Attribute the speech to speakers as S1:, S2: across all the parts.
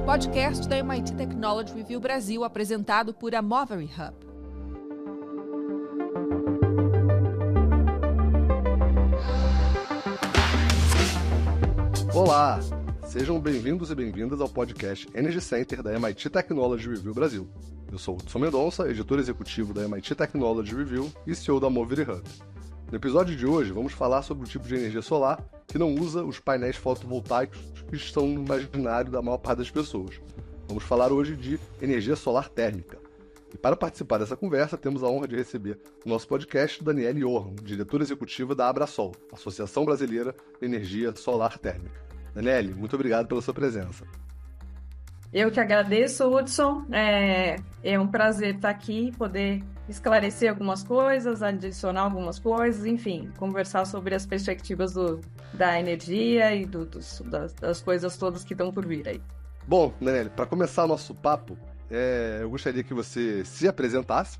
S1: podcast da MIT Technology Review Brasil, apresentado por Amovery Hub.
S2: Olá! Sejam bem-vindos e bem-vindas ao podcast Energy Center da MIT Technology Review Brasil. Eu sou o Hudson Mendonça, editor executivo da MIT Technology Review e CEO da Amovery Hub. No episódio de hoje, vamos falar sobre o tipo de energia solar que não usa os painéis fotovoltaicos que estão no imaginário da maior parte das pessoas. Vamos falar hoje de energia solar térmica. E para participar dessa conversa, temos a honra de receber no nosso podcast Daniele Johan, diretora executiva da Abrasol, Associação Brasileira de Energia Solar Térmica. Daniele, muito obrigado pela sua presença.
S3: Eu que agradeço, Hudson. É um prazer estar aqui, poder esclarecer algumas coisas, adicionar algumas coisas, enfim, conversar sobre as perspectivas da energia e das coisas todas que estão por vir aí.
S2: Bom, Daniele, para começar o nosso papo, eu gostaria que você se apresentasse,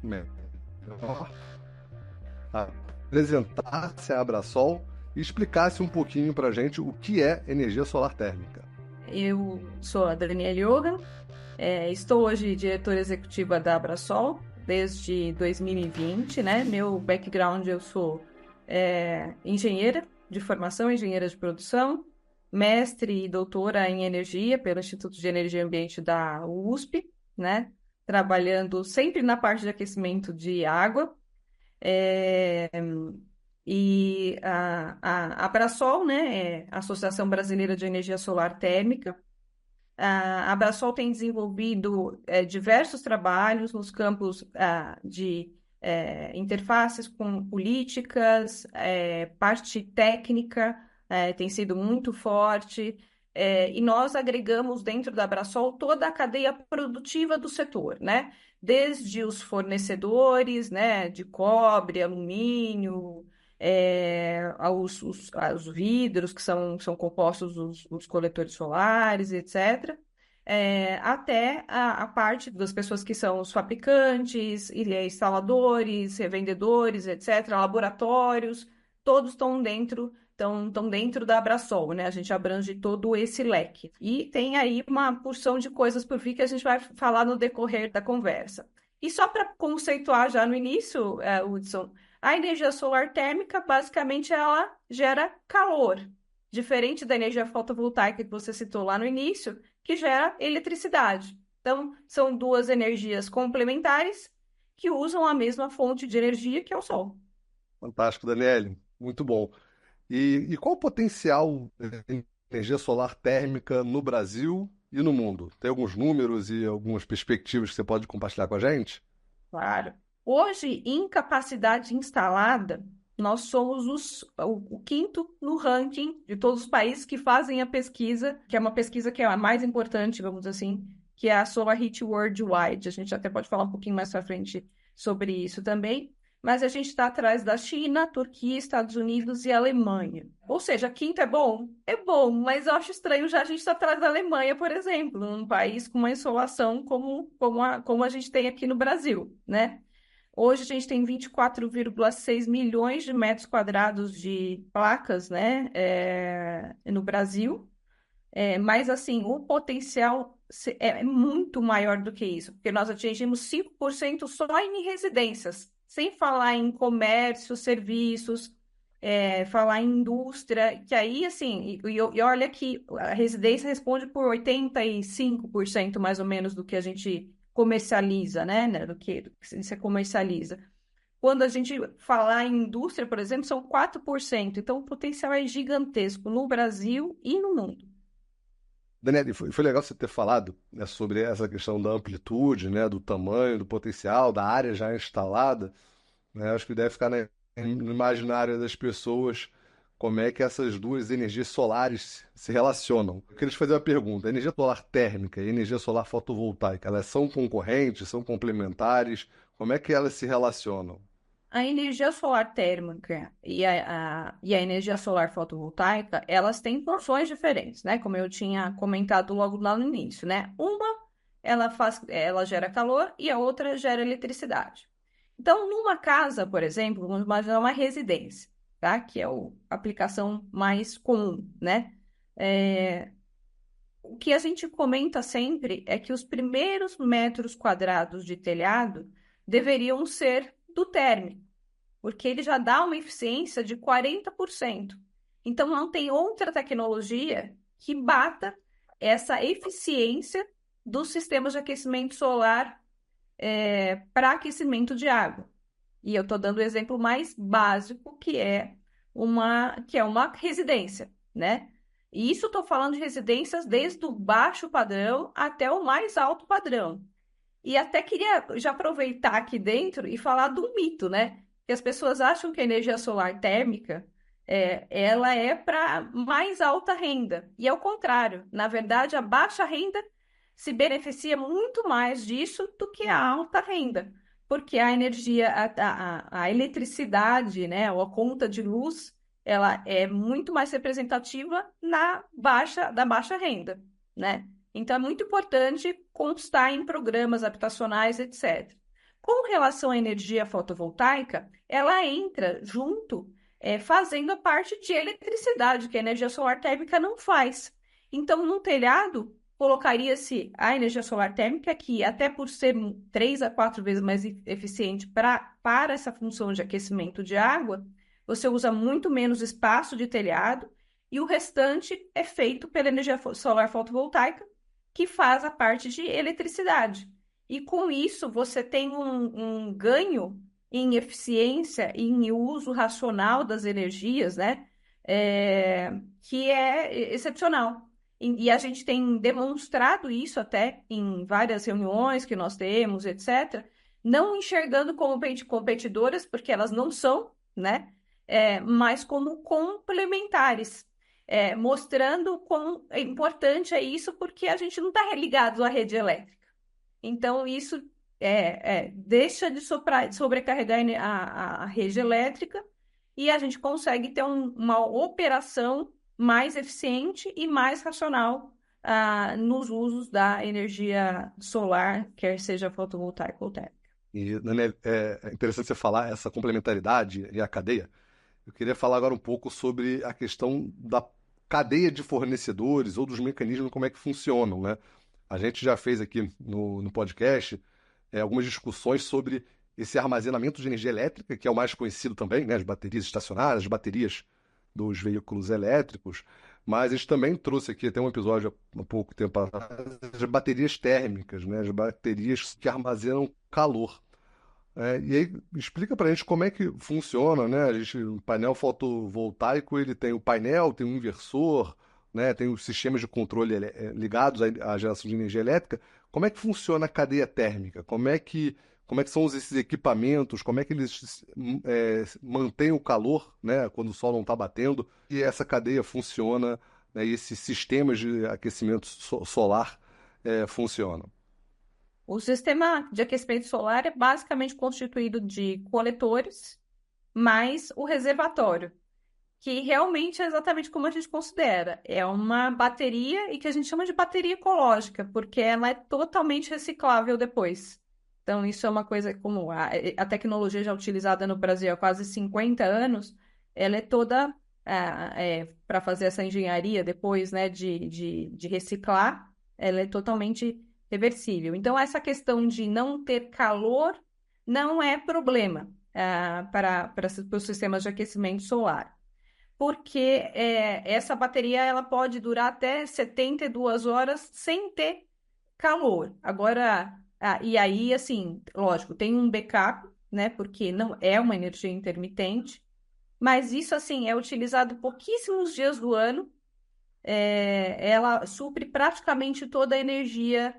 S2: apresentasse a Abrasol e explicasse um pouquinho para a gente o que é energia solar térmica.
S3: Eu sou a Daniele Johan, estou hoje diretora executiva da Abrasol desde 2020, né? Meu background, eu sou engenheira de formação, engenheira de produção, mestre e doutora em energia pelo Instituto de Energia e Ambiente da USP, né? Trabalhando sempre na parte de aquecimento de água. E a Abrasol, né, a Associação Brasileira de Energia Solar Térmica, a Abrasol tem desenvolvido diversos trabalhos nos campos de interfaces com políticas, parte técnica tem sido muito forte, e nós agregamos dentro da Abrasol toda a cadeia produtiva do setor, né? Desde os fornecedores, né, de cobre, alumínio, aos vidros que são compostos dos coletores solares, etc., até a parte das pessoas que são os fabricantes, instaladores, revendedores, etc., laboratórios, todos estão dentro da Abrasol, né? A gente abrange todo esse leque. E tem aí uma porção de coisas por vir que a gente vai falar no decorrer da conversa. E só para conceituar já no início, Hudson, a energia solar térmica, basicamente, ela gera calor, diferente da energia fotovoltaica que você citou lá no início, que gera eletricidade. Então, são duas energias complementares que usam a mesma fonte de energia, que é o sol.
S2: Fantástico, Daniele. Muito bom. E qual o potencial de energia solar térmica no Brasil e no mundo? Tem alguns números e algumas perspectivas que você pode compartilhar com a gente?
S3: Claro. Hoje, em capacidade instalada, nós somos o quinto no ranking de todos os países que fazem a pesquisa, que é uma pesquisa que é a mais importante, vamos dizer assim, que é a SolarHit Worldwide. A gente até pode falar um pouquinho mais para frente sobre isso também. Mas a gente está atrás da China, Turquia, Estados Unidos e Alemanha. Ou seja, quinto é bom? É bom, mas eu acho estranho já a gente estar atrás da Alemanha, por exemplo, num país com uma insolação como a gente tem aqui no Brasil, né? Hoje a gente tem 24,6 milhões de metros quadrados de placas, né, no Brasil. Mas, assim, o potencial é muito maior do que isso, porque nós atingimos 5% só em residências, sem falar em comércio, serviços, falar em indústria, que aí, assim, e olha que a residência responde por 85% mais ou menos do que a gente comercializa, né, do que se comercializa. Quando a gente falar em indústria, por exemplo, são 4%, então o potencial é gigantesco no Brasil e no mundo.
S2: Daniele, foi legal você ter falado, né, sobre essa questão da amplitude, né, do tamanho, do potencial, da área já instalada, né? Acho que deve ficar, né, no imaginário das pessoas como é que essas duas energias solares se relacionam. Eu queria te fazer uma pergunta. A energia solar térmica e a energia solar fotovoltaica, elas são concorrentes, são complementares? Como é que elas se relacionam?
S3: A energia solar térmica e a energia solar fotovoltaica, elas têm funções diferentes, né? Como eu tinha comentado logo lá no início, né? Uma, ela gera calor e a outra gera eletricidade. Então, numa casa, por exemplo, vamos imaginar uma residência, tá? Que é a aplicação mais comum, né? o que a gente comenta sempre é que os primeiros metros quadrados de telhado deveriam ser do térmico, porque ele já dá uma eficiência de 40%. Então, não tem outra tecnologia que bata essa eficiência dos sistemas de aquecimento solar para aquecimento de água. E eu estou dando o exemplo mais básico, que é uma residência, né? E isso estou falando de residências desde o baixo padrão até o mais alto padrão. E até queria já aproveitar aqui dentro e falar do mito, né? Que as pessoas acham que a energia solar térmica ela é para mais alta renda. E é o contrário. Na verdade, a baixa renda se beneficia muito mais disso do que a alta renda. Porque a energia, a eletricidade, né, ou a conta de luz, ela é muito mais representativa da baixa renda, né? Então, é muito importante constar em programas habitacionais, etc. Com relação à energia fotovoltaica, ela entra junto, fazendo a parte de eletricidade, que a energia solar térmica não faz. Então, no telhado, colocaria-se a energia solar térmica, que até por ser 3 a 4 vezes mais eficiente para essa função de aquecimento de água, você usa muito menos espaço de telhado e o restante é feito pela energia solar fotovoltaica, que faz a parte de eletricidade. E com isso, você tem um ganho em eficiência e em uso racional das energias, né? Que é excepcional. E a gente tem demonstrado isso até em várias reuniões que nós temos, etc., não enxergando como competidoras, porque elas não são, né? Mas como complementares, mostrando quão importante é isso, porque a gente não está ligado à rede elétrica. Então, isso deixa de sobrecarregar a rede elétrica e a gente consegue ter uma operação mais eficiente e mais racional nos usos da energia solar, quer seja fotovoltaica ou térmica.
S2: E, Nané, é interessante você falar essa complementaridade e a cadeia. Eu queria falar agora um pouco sobre a questão da cadeia de fornecedores ou dos mecanismos, como é que funcionam, né? A gente já fez aqui no podcast algumas discussões sobre esse armazenamento de energia elétrica, que é o mais conhecido também, né? As baterias estacionárias, as baterias dos veículos elétricos, mas a gente também trouxe aqui até um episódio há pouco tempo atrás, as baterias térmicas, né? As baterias que armazenam calor. E aí explica pra gente como é que funciona, né? O painel fotovoltaico, ele tem o painel, tem o inversor, né? Tem os sistemas de controle ligados à geração de energia elétrica. Como é que funciona a cadeia térmica? Como é que são esses equipamentos? Como é que eles mantêm o calor, né? Quando o sol não está batendo? E essa cadeia funciona, né? E esses sistemas de aquecimento solar funcionam.
S3: O sistema de aquecimento solar é basicamente constituído de coletores mais o reservatório, que realmente é exatamente como a gente considera. É uma bateria e que a gente chama de bateria ecológica, porque ela é totalmente reciclável depois. Então, isso é uma coisa como a tecnologia já utilizada no Brasil há quase 50 anos, ela é toda para fazer essa engenharia depois, né, de reciclar, ela é totalmente reversível. Então, essa questão de não ter calor não é problema para os sistemas de aquecimento solar, porque essa bateria ela pode durar até 72 horas sem ter calor. Agora, e aí, assim, lógico, tem um backup, né, porque não é uma energia intermitente, mas isso, assim, é utilizado pouquíssimos dias do ano. Ela supre praticamente toda a energia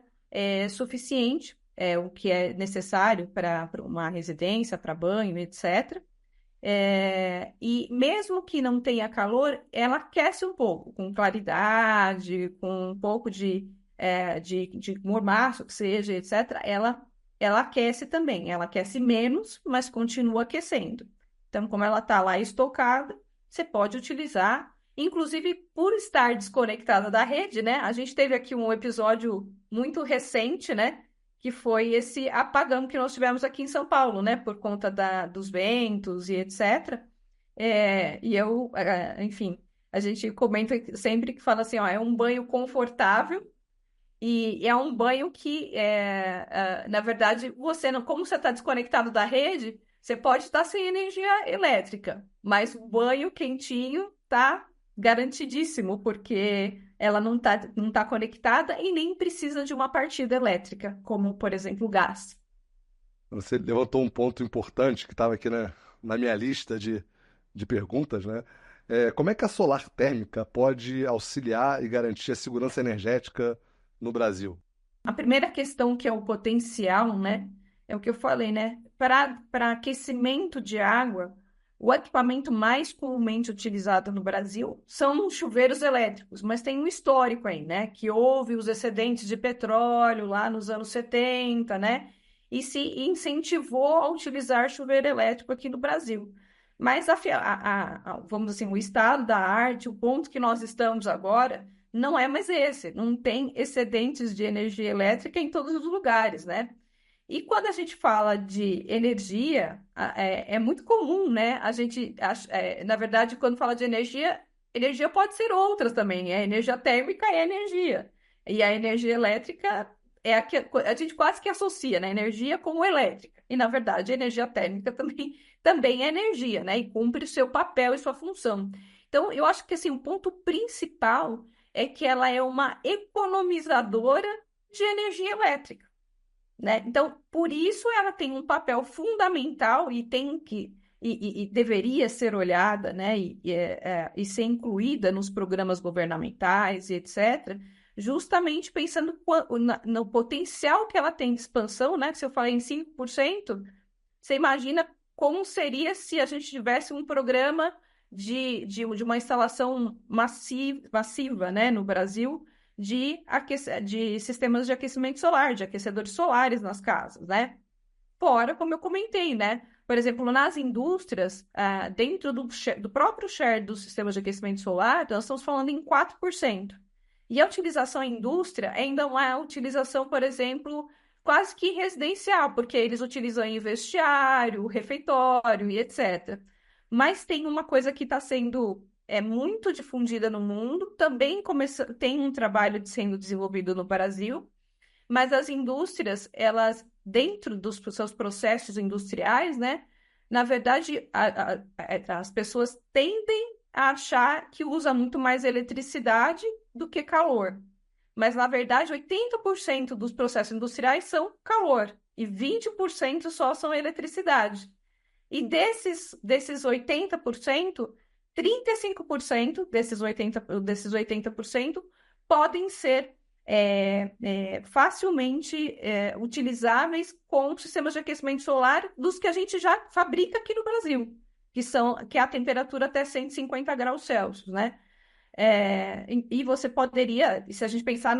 S3: suficiente, o que é necessário para uma residência, para banho, etc. E mesmo que não tenha calor, ela aquece um pouco, com claridade, com um pouco de mormaço, que seja, etc. Ela aquece também, ela aquece menos, mas continua aquecendo. Então, como ela está lá estocada, você pode utilizar. Inclusive, por estar desconectada da rede, né? A gente teve aqui um episódio muito recente, né? Que foi esse apagão que nós tivemos aqui em São Paulo, né? Por conta dos ventos e etc. E eu, enfim, A gente comenta sempre que fala assim, ó, é um banho confortável e é um banho que, na verdade, você não, como você está desconectado da rede, você pode estar sem energia elétrica, mas o banho quentinho tá garantidíssimo, porque ela não tá conectada e nem precisa de uma partida elétrica, como, por exemplo, o gás.
S2: Você levantou um ponto importante que estava aqui na minha lista de perguntas, né? Como é que a solar térmica pode auxiliar e garantir a segurança energética no Brasil?
S3: A primeira questão, que é o potencial, né? É o que eu falei, né? Para aquecimento de água, o equipamento mais comumente utilizado no Brasil são os chuveiros elétricos, mas tem um histórico aí, né? Que houve os excedentes de petróleo lá nos anos 70, né? E se incentivou a utilizar chuveiro elétrico aqui no Brasil. Mas vamos assim, o estado da arte, o ponto que nós estamos agora não é mais esse, não tem excedentes de energia elétrica em todos os lugares, né? E quando a gente fala de energia, é muito comum, né? Na verdade, quando fala de energia, energia pode ser outras também, energia térmica é energia. E a energia elétrica é a que a gente quase que associa, né? Energia com elétrica. E, na verdade, a energia térmica também é energia, né? E cumpre o seu papel e sua função. Então, eu acho que assim, o ponto principal é que ela é uma economizadora de energia elétrica, né? Então, por isso ela tem um papel fundamental e tem que e deveria ser olhada, né? E ser incluída nos programas governamentais e etc. Justamente pensando no potencial que ela tem de expansão, né? Que se eu falei em 5%, você imagina como seria se a gente tivesse um programa de uma instalação massiva, né, no Brasil, de sistemas de aquecimento solar, de aquecedores solares nas casas, né? Fora, como eu comentei, né? Por exemplo, nas indústrias, dentro do próprio share dos sistemas de aquecimento solar, nós estamos falando em 4%. E a utilização em indústria ainda é uma utilização, por exemplo, quase que residencial, porque eles utilizam em vestiário, refeitório e etc. Mas tem uma coisa que está sendo muito difundida no mundo, também tem um trabalho sendo desenvolvido no Brasil, mas as indústrias, elas, dentro dos seus processos industriais, né, na verdade, as pessoas tendem a achar que usa muito mais eletricidade do que calor. Mas, na verdade, 80% dos processos industriais são calor e 20% só são eletricidade. E desses 80%, 35% desses 80% podem ser facilmente utilizáveis com sistemas de aquecimento solar dos que a gente já fabrica aqui no Brasil, que é a temperatura até 150 graus Celsius, né? E você poderia, se a gente pensar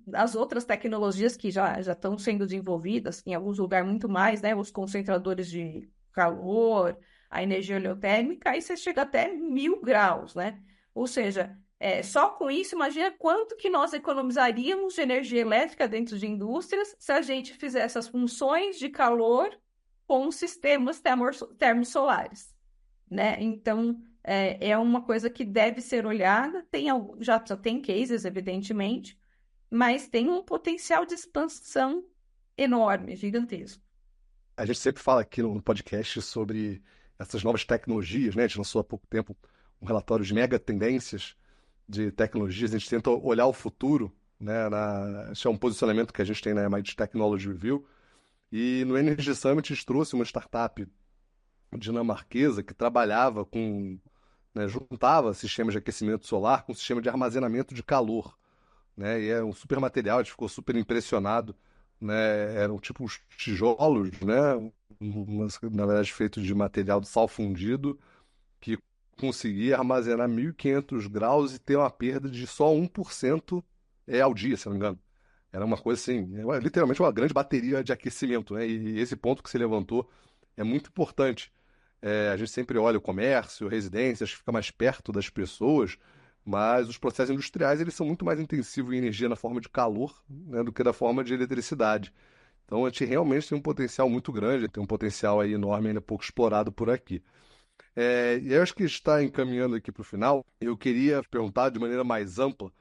S3: nas outras tecnologias que já estão sendo desenvolvidas, em alguns lugares muito mais, né? Os concentradores de calor, a energia heliotérmica, aí você chega até 1.000 graus, né? Ou seja, só com isso, imagina quanto que nós economizaríamos de energia elétrica dentro de indústrias se a gente fizesse as funções de calor com sistemas termosolares, né? Então, é uma coisa que deve ser olhada. Já tem cases, evidentemente, mas tem um potencial de expansão enorme, gigantesco.
S2: A gente sempre fala aqui no podcast sobre essas novas tecnologias, né? A gente lançou há pouco tempo um relatório de mega tendências de tecnologias. A gente tenta olhar o futuro, né? Esse é um posicionamento que a gente tem na MIT Technology Review. E no Energy Summit a gente trouxe uma startup dinamarquesa que trabalhava com, né, juntava sistemas de aquecimento solar com sistema de armazenamento de calor, né? E é um super material, a gente ficou super impressionado, né? Eram tipo uns tijolos, né? Na verdade feito de material de sal fundido que conseguia armazenar 1.500 graus e ter uma perda de só 1% ao dia, se não me engano. Era uma coisa assim, literalmente uma grande bateria de aquecimento, né? E esse ponto que você levantou é muito importante. A gente sempre olha o comércio, residências, fica mais perto das pessoas, mas os processos industriais eles são muito mais intensivos em energia na forma de calor, né, do que da forma de eletricidade. Então a gente realmente tem um potencial muito grande, tem um potencial aí enorme ainda pouco explorado por aqui. E eu acho que está encaminhando aqui para o final. Eu queria perguntar de maneira mais ampla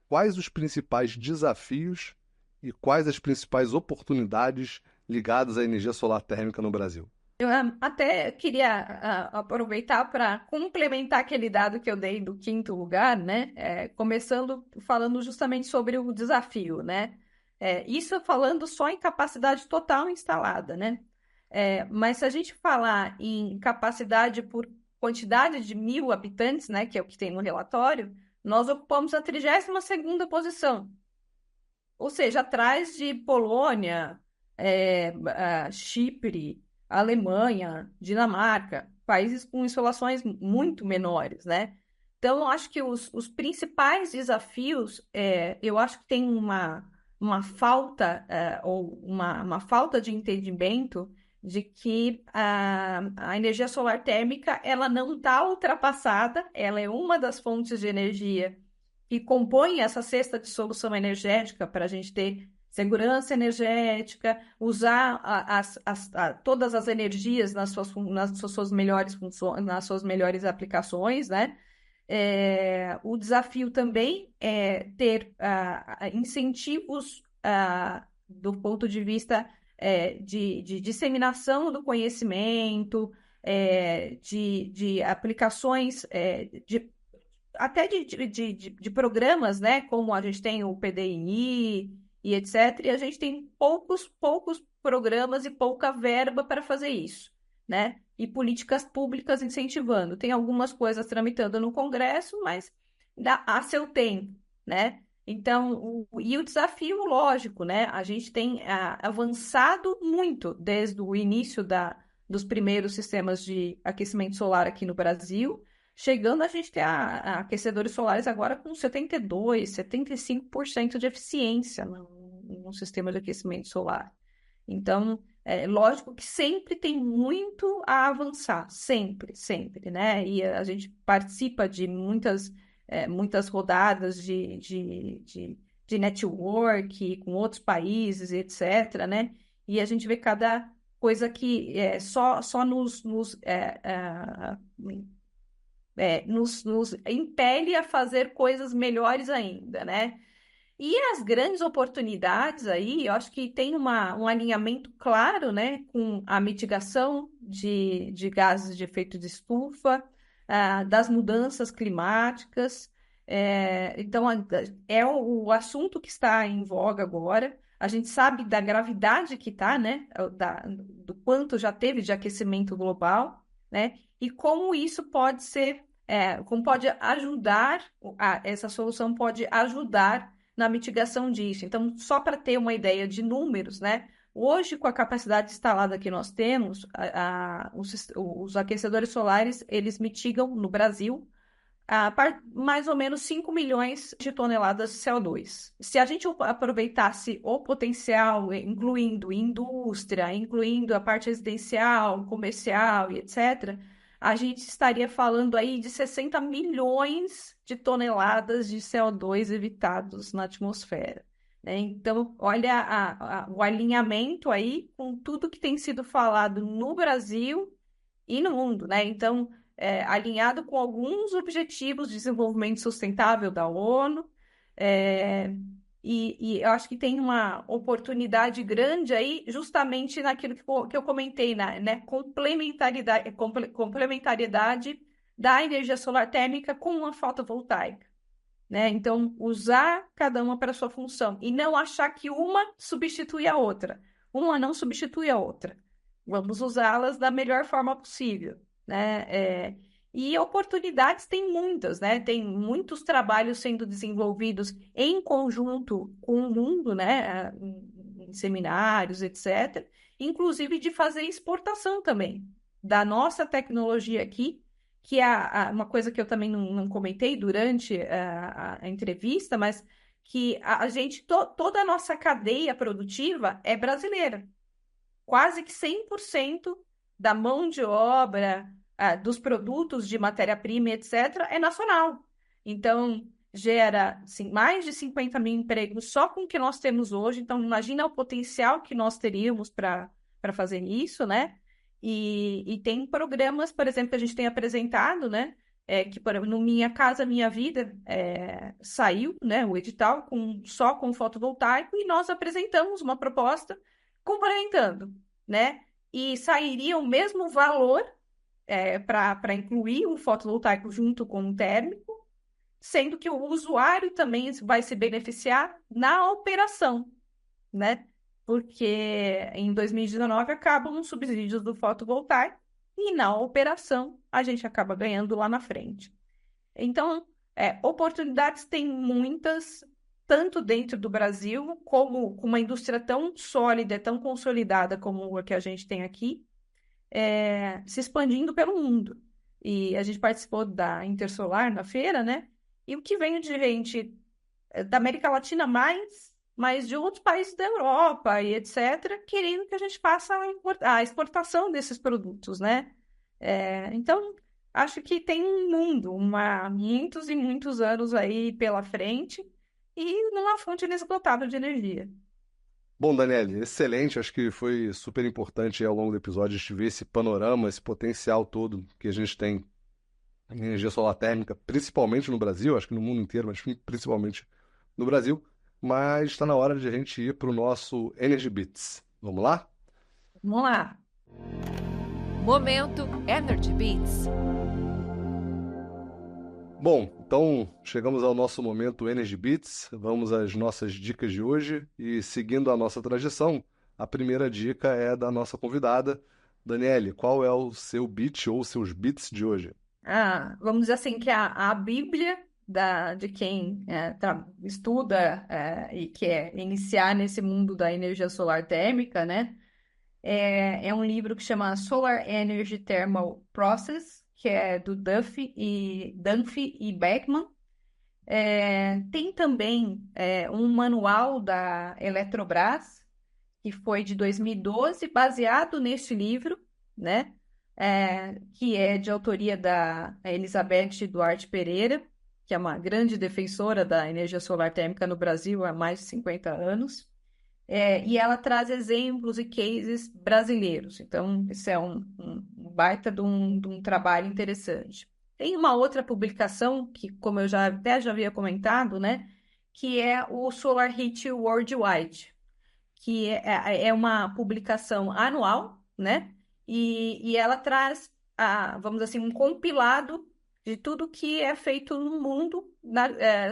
S2: quais os principais desafios e quais as principais oportunidades ligadas à energia solar térmica no Brasil.
S3: Eu até queria aproveitar para complementar aquele dado que eu dei do quinto lugar, né? Começando falando justamente sobre o desafio, né? Isso falando só em capacidade total instalada, né? Mas se a gente falar em capacidade por quantidade de 1.000 habitantes, né? Que é o que tem no relatório, nós ocupamos a 32ª posição. Ou seja, atrás de Polônia, Chipre, Alemanha, Dinamarca, países com instalações muito menores, né? Então, eu acho que os principais desafios, eu acho que tem uma falta, ou uma falta de entendimento de que a energia solar térmica, ela não está ultrapassada, ela é uma das fontes de energia que compõem essa cesta de solução energética para a gente ter segurança energética, usar todas as energias nas suas melhores funções, nas suas melhores aplicações, né? O desafio também é ter incentivos do ponto de vista de disseminação do conhecimento, de aplicações, até de programas, né? Como a gente tem o PDI e etc. E a gente tem poucos programas e pouca verba para fazer isso, né? E políticas públicas incentivando. Tem algumas coisas tramitando no Congresso, mas há seu tempo, né? Então, o desafio, lógico, né? A gente tem avançado muito desde o início dos primeiros sistemas de aquecimento solar aqui no Brasil, chegando a gente ter aquecedores solares agora com 72%, 75% de eficiência no sistema de aquecimento solar. Então, é lógico que sempre tem muito a avançar, sempre, sempre, né? E a gente participa de muitas rodadas de network com outros países, etc., né? E a gente vê cada coisa que só nos impele a fazer coisas melhores ainda, né? E as grandes oportunidades aí, eu acho que tem um alinhamento claro, né, com a mitigação de gases de efeito de estufa, das mudanças climáticas. Então, é o assunto que está em voga agora. A gente sabe da gravidade que está, né, do quanto já teve de aquecimento global, né, e como isso pode ser, como pode ajudar, essa solução pode ajudar na mitigação disso. Então, só para ter uma ideia de números, né? Hoje, com a capacidade instalada que nós temos, os aquecedores solares, eles mitigam no Brasil mais ou menos 5 milhões de toneladas de CO2. Se a gente aproveitasse o potencial, incluindo indústria, incluindo a parte residencial, comercial e etc., a gente estaria falando aí de 60 milhões de toneladas de CO2 evitados na atmosfera, né? Então, olha o alinhamento aí com tudo que tem sido falado no Brasil e no mundo, né? Então, alinhado com alguns objetivos de desenvolvimento sustentável da ONU, e eu acho que tem uma oportunidade grande aí, justamente naquilo que eu comentei, né? Complementariedade da energia solar térmica com a fotovoltaica, né? Então, usar cada uma para a sua função e não achar que uma substitui a outra. Uma não substitui a outra. Vamos usá-las da melhor forma possível, né? E oportunidades tem muitas, né? Tem muitos trabalhos sendo desenvolvidos em conjunto com o mundo, né? Em seminários, etc. Inclusive de fazer exportação também da nossa tecnologia aqui, que é uma coisa que eu também não comentei durante a entrevista, mas que a gente, toda a nossa cadeia produtiva é brasileira. Quase que 100% da mão de obra, dos produtos de matéria-prima, etc., é nacional. Então, gera assim, mais de 50 mil empregos só com o que nós temos hoje. Então, imagina o potencial que nós teríamos para fazer isso, né? E tem programas, por exemplo, que a gente tem apresentado, né? Que, por exemplo, no Minha Casa Minha Vida saiu, né, o edital só com fotovoltaico e nós apresentamos uma proposta complementando, né? E sairia o mesmo valor para incluir o fotovoltaico junto com o térmico, sendo que o usuário também vai se beneficiar na operação, né? Porque em 2019 acabam os subsídios do fotovoltaico e na operação a gente acaba ganhando lá na frente. Então, oportunidades tem muitas, tanto dentro do Brasil, como com uma indústria tão sólida, tão consolidada como a que a gente tem aqui, se expandindo pelo mundo. E a gente participou da Intersolar na feira, né? E o que vem de gente da América Latina mas de outros países da Europa e etc., querendo que a gente faça a exportação desses produtos, né? Então, acho que tem um mundo, muitos e muitos anos aí pela frente e numa fonte inesgotável de energia.
S2: Bom, Daniele, excelente. Acho que foi super importante ao longo do episódio a gente ver esse panorama, esse potencial todo que a gente tem em energia solar térmica, principalmente no Brasil, acho que no mundo inteiro, mas principalmente no Brasil. Mas está na hora de a gente ir para o nosso Energy Bits. Vamos lá?
S3: Vamos lá.
S1: Momento Energy Beats.
S2: Bom, então chegamos ao nosso momento Energy Bits. Vamos às nossas dicas de hoje e seguindo a nossa tradição, a primeira dica é da nossa convidada. Daniele, qual é o seu beat ou seus beats de hoje?
S3: Vamos dizer assim, que a Bíblia de quem estuda e quer iniciar nesse mundo da energia solar térmica, né? É um livro que chama Solar Energy Thermal Process, que é do Dunphy e Beckman. Tem também um manual da Eletrobras, que foi de 2012, baseado neste livro, né? Que é de autoria da Elizabeth Duarte Pereira, que é uma grande defensora da energia solar térmica no Brasil há mais de 50 anos. E ela traz exemplos e cases brasileiros. Então, isso é um baita de um trabalho interessante. Tem uma outra publicação, que, como eu até já havia comentado, né? Que é o Solar Heat Worldwide, que é uma publicação anual, né? E ela traz, vamos dizer assim, um compilado de tudo que é feito no mundo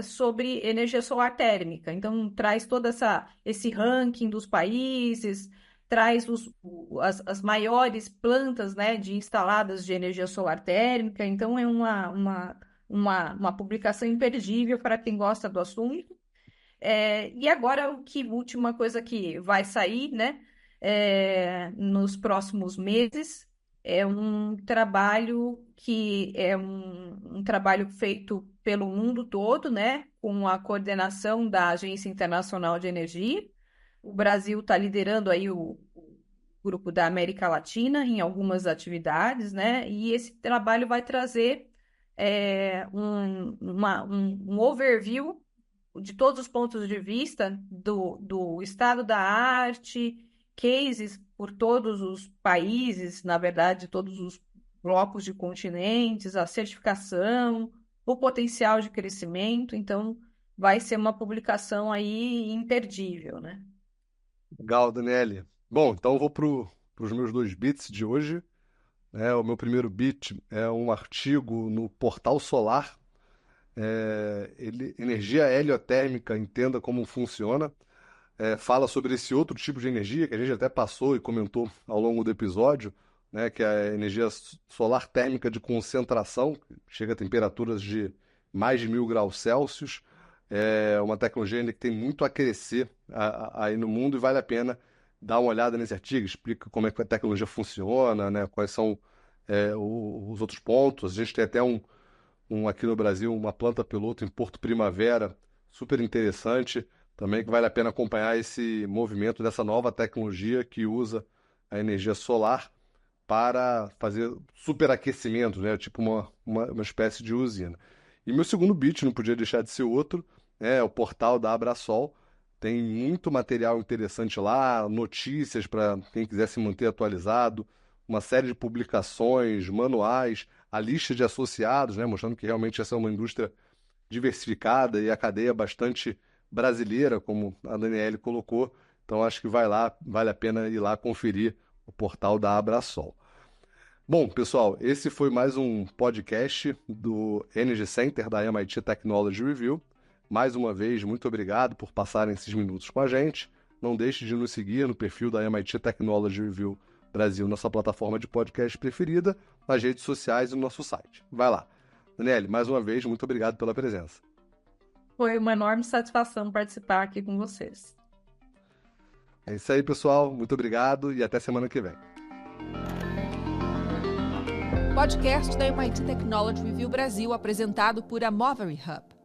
S3: sobre energia solar térmica. Então, traz todo esse ranking dos países, traz as maiores plantas, né, instaladas de energia solar térmica. Então, é uma publicação imperdível para quem gosta do assunto. E agora, última coisa que vai sair, né, nos próximos meses, é um trabalho que é um trabalho feito pelo mundo todo, né, com a coordenação da Agência Internacional de Energia. O Brasil está liderando aí o grupo da América Latina em algumas atividades, né, e esse trabalho vai trazer um overview de todos os pontos de vista do estado da arte, cases por todos os países, na verdade, todos os blocos de continentes, a certificação, o potencial de crescimento. Então, vai ser uma publicação aí imperdível, né?
S2: Legal, Daniele. Bom, então eu vou para os meus dois beats de hoje. O meu primeiro beat é um artigo no Portal Solar, energia heliotérmica, entenda como funciona. Fala sobre esse outro tipo de energia que a gente até passou e comentou ao longo do episódio, né, que é a energia solar térmica de concentração, que chega a temperaturas de mais de 1000 graus Celsius. É uma tecnologia que tem muito a crescer aí no mundo e vale a pena dar uma olhada nesse artigo, explica como é que a tecnologia funciona, né, quais são os outros pontos. A gente tem até aqui no Brasil, uma planta piloto em Porto Primavera, super interessante, também que vale a pena acompanhar esse movimento dessa nova tecnologia que usa a energia solar para fazer superaquecimento, né? Tipo uma espécie de usina. E meu segundo beat, não podia deixar de ser outro, é o portal da Abrasol. Tem muito material interessante lá, notícias para quem quiser se manter atualizado, uma série de publicações, manuais, a lista de associados, né, mostrando que realmente essa é uma indústria diversificada e a cadeia bastante brasileira, como a Daniele colocou. Então, acho que vale a pena ir lá conferir o portal da Abrasol. Bom, pessoal, esse foi mais um podcast do Energy Center da MIT Technology Review. Mais uma vez, muito obrigado por passarem esses minutos com a gente. Não deixe de nos seguir no perfil da MIT Technology Review Brasil, nossa plataforma de podcast preferida, nas redes sociais e no nosso site. Vai lá. Daniele, mais uma vez, muito obrigado pela presença.
S3: Foi uma enorme satisfação participar aqui com vocês.
S2: É isso aí, pessoal. Muito obrigado e até semana que vem.
S1: Podcast da MIT Technology Review Brasil, apresentado por Amovery Hub.